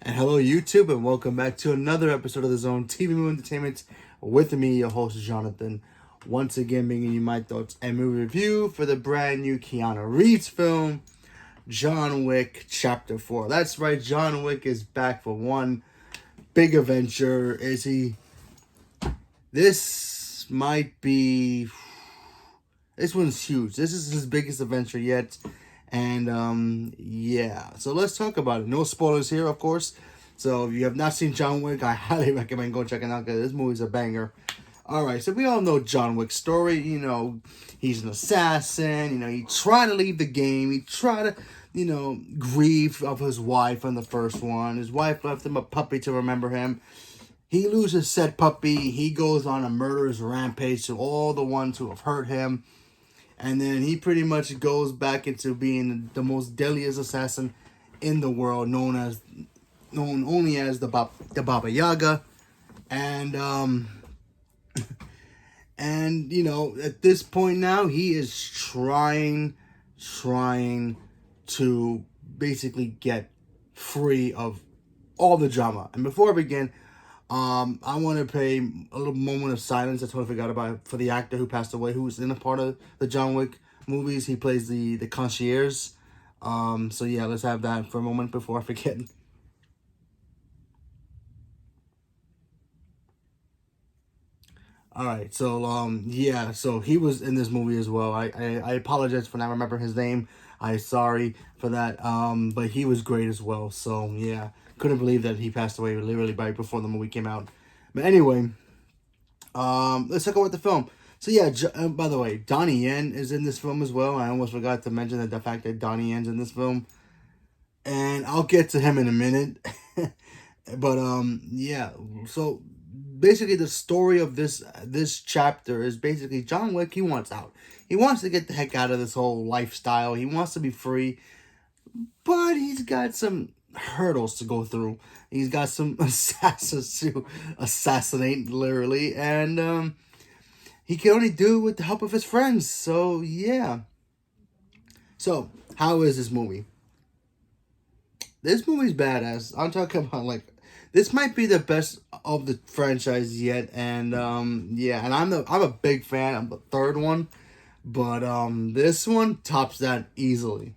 And hello, YouTube, and welcome back to another episode of the Zone TV Movie Entertainment with me, your host, Jonathan. Once again, bringing you my thoughts and movie review for the brand new Keanu Reeves film, John Wick Chapter 4. That's right, John Wick is back for one big adventure. This might be... This one's huge. This is his biggest adventure yet. And, yeah. So let's talk about it. No spoilers here, of course. So if you have not seen John Wick, I highly recommend go check it out because this movie's a banger. Alright, so we all know John Wick's story. You know, he's an assassin. You know, he tried to leave the game. He tried to, grieve of his wife on the first one. His wife left him a puppy to remember him. He loses said puppy. He goes on a murderous rampage to all the ones who have hurt him. And then he pretty much goes back into being the most deadliest assassin in the world, known only as the Baba Yaga. And at this point now, he is trying to basically get free of all the drama. And before I begin, I want to pay a little moment of silence. I totally forgot about for the actor who passed away, who was in a part of the John Wick movies. He plays the concierge. So yeah, let's have that for a moment before I forget. All right, so yeah, so he was in this movie as well. I apologize for not remembering his name. I'm sorry for that. But he was great as well. So yeah, couldn't believe that he passed away literally right before the movie came out. But anyway, let's talk about the film. So yeah, by the way, Donnie Yen is in this film as well. I almost forgot to mention that the fact that Donnie Yen's in this film, and I'll get to him in a minute. But yeah, so basically the story of this chapter is basically John Wick. He wants out. He wants to get the heck out of this whole lifestyle. He wants to be free, but he's got some hurdles to go through. He's got some assassins to assassinate, literally, and he can only do it with the help of his friends. So yeah. So how is this movie? This movie's badass. I'm talking about this might be the best of the franchise yet, and yeah, and I'm a big fan of the third one, but this one tops that easily.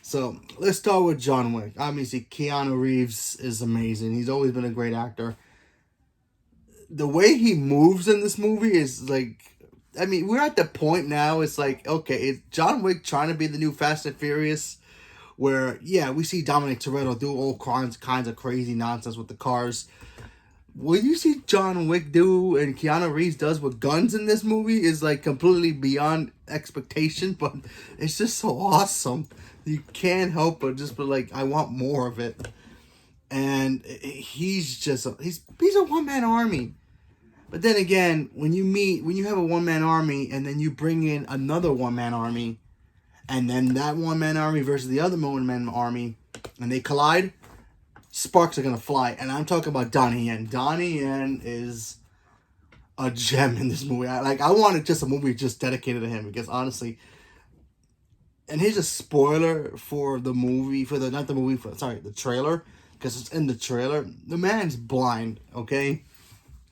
So let's start with John Wick. Obviously, Keanu Reeves is amazing. He's always been a great actor. The way he moves in this movie is we're at the point now. It's like, okay, is John Wick trying to be the new Fast and Furious? Where, yeah, we see Dominic Toretto do all kinds of crazy nonsense with the cars. What you see John Wick do and Keanu Reeves does with guns in this movie is completely beyond expectation, but it's just so awesome. You can't help but just be I want more of it. And he's a one-man army. But then again, when you have a one-man army and then you bring in another one-man army, and then that one-man army versus the other one-man army, and they collide, sparks are going to fly. And I'm talking about Donnie Yen. Donnie Yen is a gem in this movie. I wanted just a movie just dedicated to him because honestly, and here's a spoiler for the movie, the trailer, because it's in the trailer. The man's blind, okay?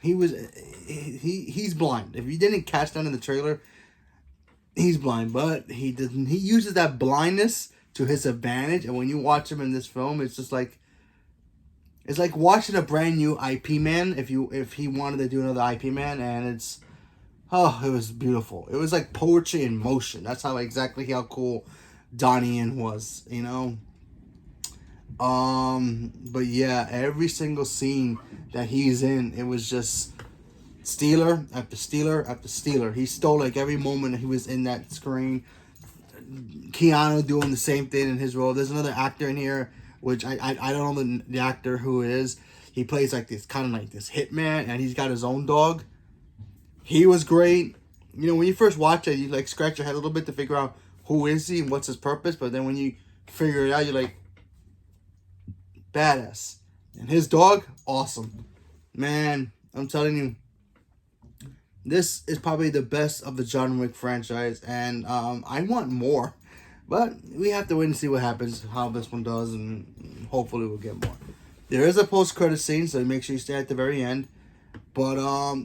He's blind. If you didn't catch that in the trailer, he's blind, but he uses that blindness to his advantage. And when you watch him in this film, it's just it's like watching a brand new IP Man. If he wanted to do another IP Man, and it was beautiful. It was like poetry in motion. That's how cool Donnie Yen was, But yeah, every single scene that he's in, it was just stealer after stealer after stealer. He stole every moment he was in that screen. Keanu doing the same thing in his role. There's another actor in here, which I don't know the actor who it is. He plays this kind of this hitman, and he's got his own dog. He was great. When you first watch it, you scratch your head a little bit to figure out who is he and what's his purpose. But then when you figure it out, you're badass. And his dog, awesome. Man, I'm telling you, this is probably the best of the John Wick franchise, and I want more. But we have to wait and see what happens, how this one does, and hopefully we'll get more. There is a post-credit scene, so make sure you stay at the very end. But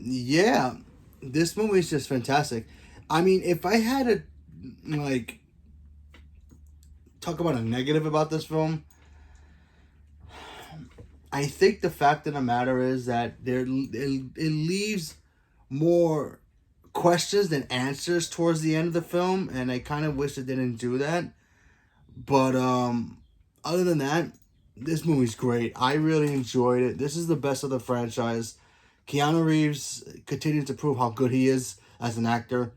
yeah, this movie is just fantastic. I mean, if I had to like talk about a negative about this film, I think the fact of the matter is that it leaves more questions than answers towards the end of the film, and I kind of wish it didn't do that. But other than that, this movie's great. I really enjoyed it. This is the best of the franchise. Keanu Reeves continues to prove how good he is as an actor,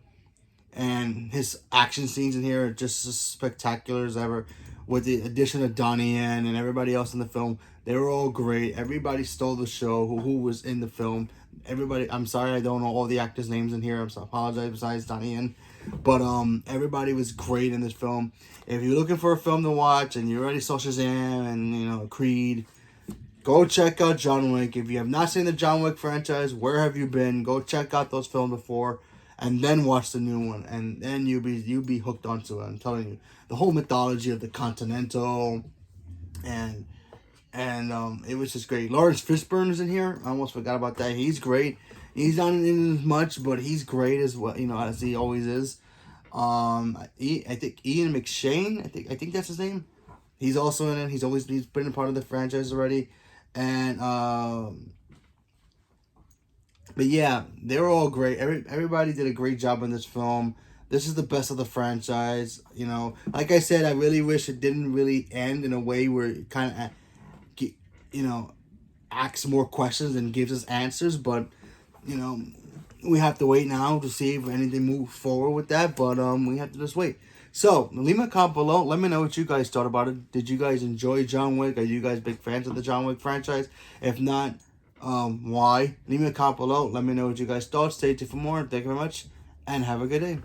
and his action scenes in here are just as spectacular as ever. With the addition of Donnie Yen and everybody else in the film, they were all great. Everybody stole the show. Who was in the film? Everybody. I'm sorry, I don't know all the actors' names in here. I apologize. Besides Donnie Yen, but everybody was great in this film. If you're looking for a film to watch and you already saw Shazam and Creed, go check out John Wick. If you have not seen the John Wick franchise, where have you been? Go check out those films before, and then watch the new one, and then you'll be hooked onto it. I'm telling you, the whole mythology of the Continental, and it was just great. Lawrence Fishburne is in here. I almost forgot about that. He's great. He's not in as much, but he's great as well. As he always is. I think Ian McShane. I think that's his name. He's also in it. He's been a part of the franchise already, and but yeah, they were all great. Everybody did a great job in this film. This is the best of the franchise. Like I said, I really wish it didn't really end in a way where it kind of, asks more questions and gives us answers. But, we have to wait now to see if anything moves forward with that. But we have to just wait. So, leave me a comment below. Let me know what you guys thought about it. Did you guys enjoy John Wick? Are you guys big fans of the John Wick franchise? If not, why? Leave me a comment below. Let me know what you guys thought. Stay tuned for more. Thank you very much, and have a good day.